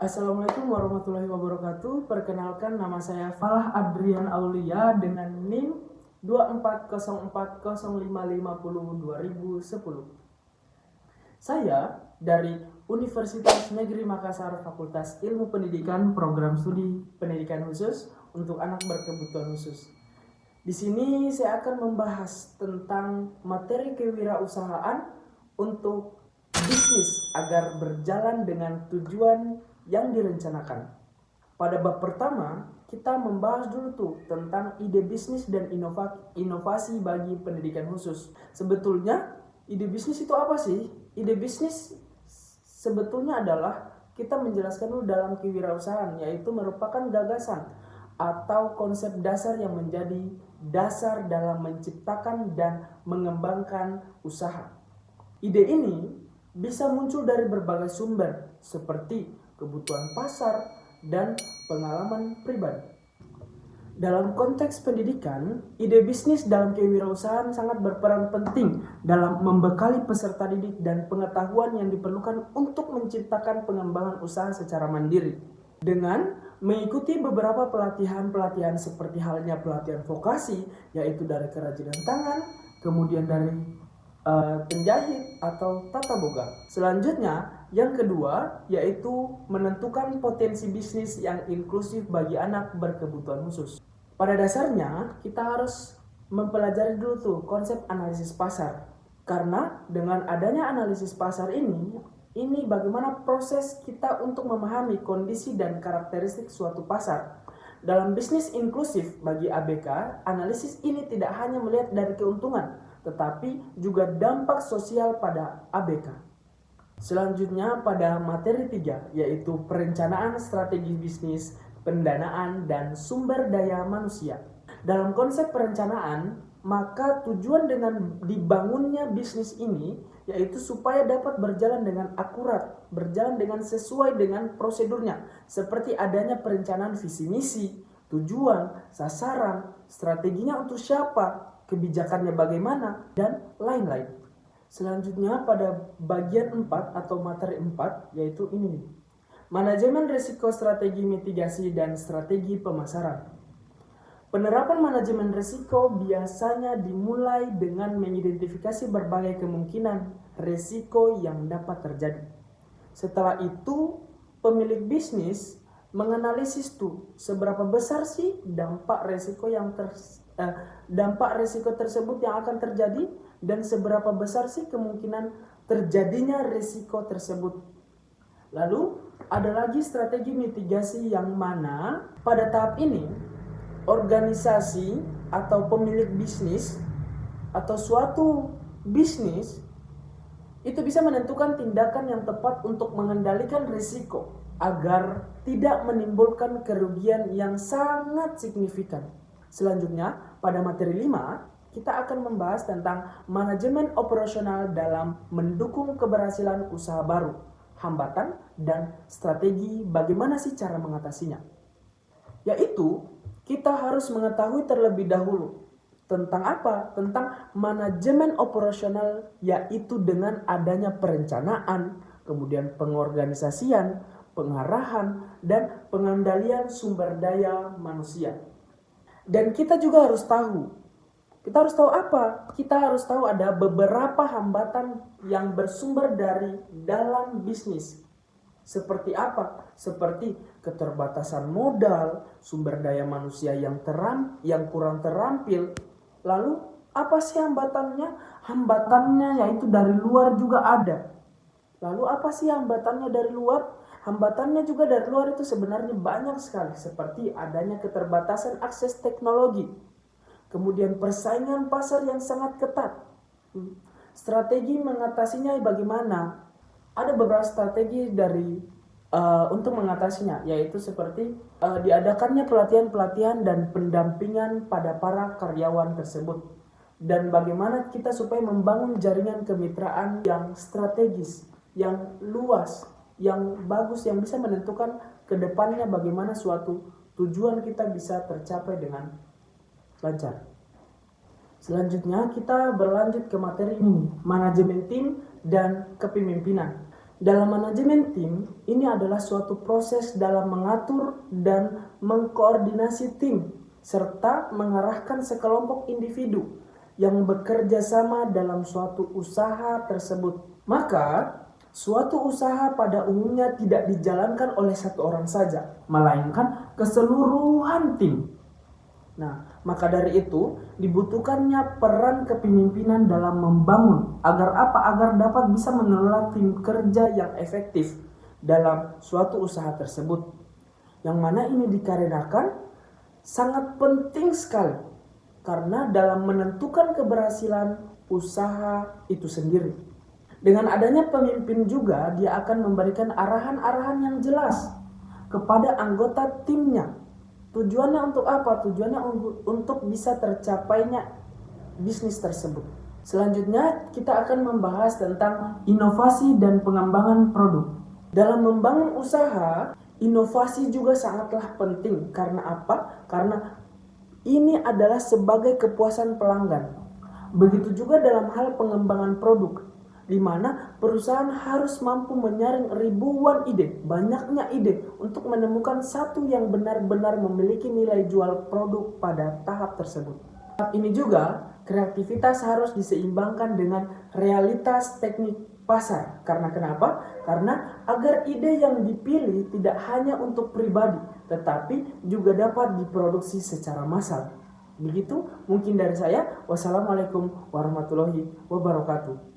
Assalamualaikum warahmatullahi wabarakatuh. Perkenalkan, nama saya Falah Adrian Aulia dengan NIM 240405502010. Saya dari Universitas Negeri Makassar, Fakultas Ilmu Pendidikan, Program Studi Pendidikan Khusus untuk anak berkebutuhan khusus. Di sini saya akan membahas tentang materi kewirausahaan untuk bisnis agar berjalan dengan tujuan yang direncanakan. Pada bab pertama, kita membahas dulu tuh tentang ide bisnis dan inovasi bagi pendidikan khusus. Sebetulnya ide bisnis itu apa sih? Ide bisnis sebetulnya adalah kita menjelaskan dulu dalam kewirausahaan, yaitu merupakan gagasan atau konsep dasar yang menjadi dasar dalam menciptakan dan mengembangkan usaha. Ide ini bisa muncul dari berbagai sumber seperti kebutuhan pasar dan pengalaman pribadi. Dalam konteks pendidikan, ide bisnis dalam kewirausahaan sangat berperan penting dalam membekali peserta didik dan pengetahuan yang diperlukan untuk menciptakan pengembangan usaha secara mandiri. Dengan mengikuti beberapa pelatihan seperti halnya pelatihan vokasi, yaitu dari kerajinan tangan, kemudian dari penjahit atau tata boga. Selanjutnya, yang kedua yaitu menentukan potensi bisnis yang inklusif bagi anak berkebutuhan khusus. Pada dasarnya, kita harus mempelajari dulu tuh konsep analisis pasar. Karena dengan adanya analisis pasar ini bagaimana proses kita untuk memahami kondisi dan karakteristik suatu pasar. Dalam bisnis inklusif bagi ABK, analisis ini tidak hanya melihat dari keuntungan, tetapi juga dampak sosial pada ABK. Selanjutnya pada materi 3, yaitu perencanaan strategi bisnis, pendanaan, dan sumber daya manusia. Dalam konsep perencanaan, maka tujuan dengan dibangunnya bisnis ini yaitu supaya dapat berjalan dengan akurat, berjalan dengan sesuai dengan prosedurnya, seperti adanya perencanaan visi misi, tujuan, sasaran, strateginya untuk siapa, kebijakannya bagaimana, dan lain-lain. Selanjutnya pada bagian 4 atau materi 4 yaitu ini nih. Manajemen risiko, strategi mitigasi, dan strategi pemasaran. Penerapan manajemen risiko biasanya dimulai dengan mengidentifikasi berbagai kemungkinan risiko yang dapat terjadi. Setelah itu, pemilik bisnis menganalisis tuh seberapa besar sih dampak risiko tersebut yang akan terjadi dan seberapa besar sih kemungkinan terjadinya risiko tersebut. Lalu ada lagi strategi mitigasi yang mana pada tahap ini organisasi atau pemilik bisnis atau suatu bisnis itu bisa menentukan tindakan yang tepat untuk mengendalikan risiko agar tidak menimbulkan kerugian yang sangat signifikan. Selanjutnya, pada materi 5, kita akan membahas tentang manajemen operasional dalam mendukung keberhasilan usaha baru, hambatan, dan strategi bagaimana sih cara mengatasinya. Yaitu, kita harus mengetahui terlebih dahulu tentang apa? Tentang manajemen operasional, yaitu dengan adanya perencanaan, kemudian pengorganisasian, pengarahan, dan pengendalian sumber daya manusia. Dan kita juga harus tahu. Kita harus tahu apa? Kita harus tahu ada beberapa hambatan yang bersumber dari dalam bisnis. Seperti apa? Seperti keterbatasan modal, sumber daya manusia yang kurang terampil. Lalu apa sih hambatannya? Hambatannya yaitu dari luar juga ada. Lalu apa sih hambatannya dari luar? Hambatannya juga dari luar itu sebenarnya banyak sekali, seperti adanya keterbatasan akses teknologi. Kemudian persaingan pasar yang sangat ketat. Strategi mengatasinya bagaimana? Ada beberapa strategi untuk mengatasinya, yaitu seperti diadakannya pelatihan-pelatihan dan pendampingan pada para karyawan tersebut. Dan bagaimana kita supaya membangun jaringan kemitraan yang strategis, yang luas, yang bagus, yang bisa menentukan ke depannya bagaimana suatu tujuan kita bisa tercapai dengan lancar. Selanjutnya kita berlanjut ke materi ini, manajemen tim dan kepemimpinan. Dalam manajemen tim, ini adalah suatu proses dalam mengatur dan mengkoordinasi tim, serta mengarahkan sekelompok individu yang bekerja sama dalam suatu usaha tersebut. Maka, suatu usaha pada umumnya tidak dijalankan oleh satu orang saja, melainkan keseluruhan tim. Nah, maka dari itu dibutuhkannya peran kepemimpinan dalam membangun agar apa? Agar dapat bisa mengelola tim kerja yang efektif dalam suatu usaha tersebut. Yang mana ini dikarenakan sangat penting sekali karena dalam menentukan keberhasilan usaha itu sendiri. Dengan adanya pemimpin juga dia akan memberikan arahan-arahan yang jelas kepada anggota timnya. Tujuannya untuk apa? Tujuannya untuk bisa tercapainya bisnis tersebut. Selanjutnya kita akan membahas tentang inovasi dan pengembangan produk. Dalam membangun usaha, inovasi juga sangatlah penting. Karena apa? Karena ini adalah sebagai kepuasan pelanggan. Begitu juga dalam hal pengembangan produk, di mana perusahaan harus mampu menyaring ribuan ide, banyaknya ide untuk menemukan satu yang benar-benar memiliki nilai jual produk pada tahap tersebut. Tahap ini juga kreativitas harus diseimbangkan dengan realitas teknik pasar. Karena kenapa? Karena agar ide yang dipilih tidak hanya untuk pribadi, tetapi juga dapat diproduksi secara massal. Begitu mungkin dari saya. Wassalamualaikum warahmatullahi wabarakatuh.